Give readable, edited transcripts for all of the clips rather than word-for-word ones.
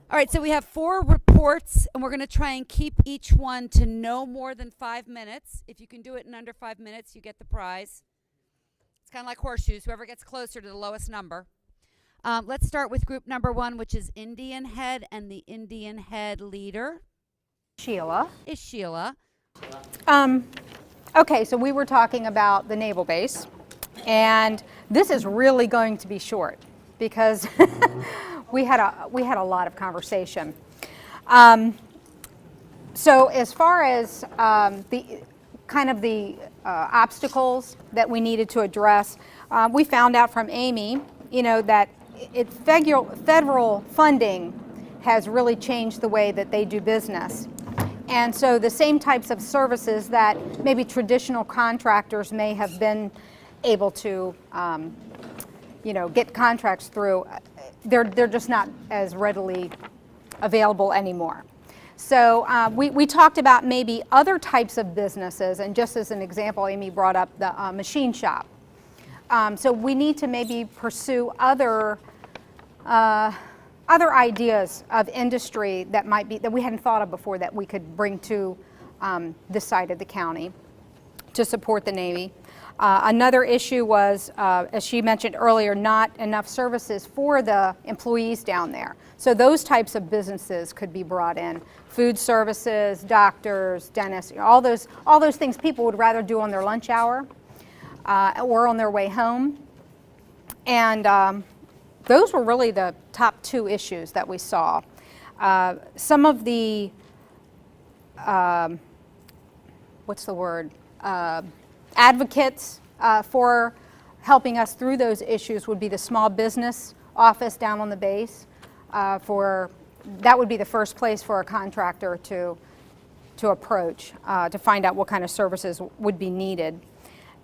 All right, so we have 4 reports, and we're going to try and keep each one to no more than 5 minutes. If you can do it in under 5 minutes, you get the prize. It's kind of like horseshoes. Whoever gets closer to the lowest number. Let's start with group number 1, which is Indian Head, and the Indian Head leader Sheila. is Sheila. Okay, so we were talking about the naval base, and this is really going to be short because we had a lot of conversation. So as far as the obstacles that we needed to address, we found out from Amy, that federal funding has really changed the way that they do business. And so the same types of services that maybe traditional contractors may have been able to, get contracts through, they're just not as readily available anymore. So we talked about maybe other types of businesses, and just as an example, Amy brought up the machine shop. So we need to maybe pursue other ideas of industry that we hadn't thought of before that we could bring to this side of the county to support the Navy. Another issue was, as she mentioned earlier, not enough services for the employees down there. So those types of businesses could be brought in. Food services, doctors, dentists, all those things people would rather do on their lunch hour or on their way home. And those were really the top 2 issues that we saw. Some of the, advocates for helping us through those issues would be the small business office down on the base. That would be the first place for a contractor to approach to find out what kind of services would be needed.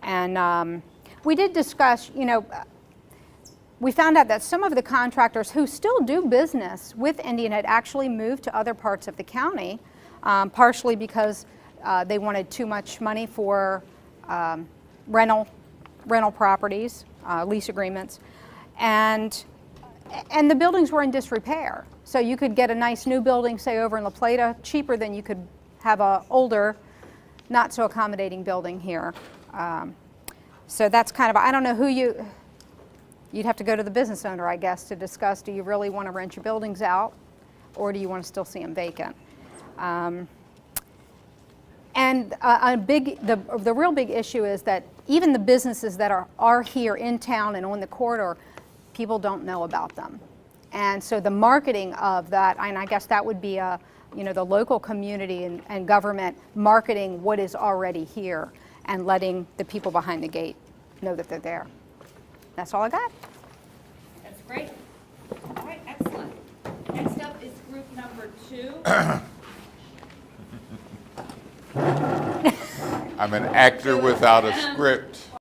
And we did discuss, we found out that some of the contractors who still do business with Indian had actually moved to other parts of the county, partially because they wanted too much money for rental properties, lease agreements, and the buildings were in disrepair. So you could get a nice new building, say over in La Plata, cheaper than you could have a older, not so accommodating building here. So that's kind of, I don't know who you'd have to go to the business owner, I guess, to discuss, do you really want to rent your buildings out, or do you want to still see them vacant? And the real big issue is that even the businesses that are here in town and on the corridor, people don't know about them. And so the marketing of that, and I guess that would be the local community and government marketing what is already here and letting the people behind the gate know that they're there. That's all I got. That's great. All right, excellent. Next up is group number 2. I'm an actor without a script.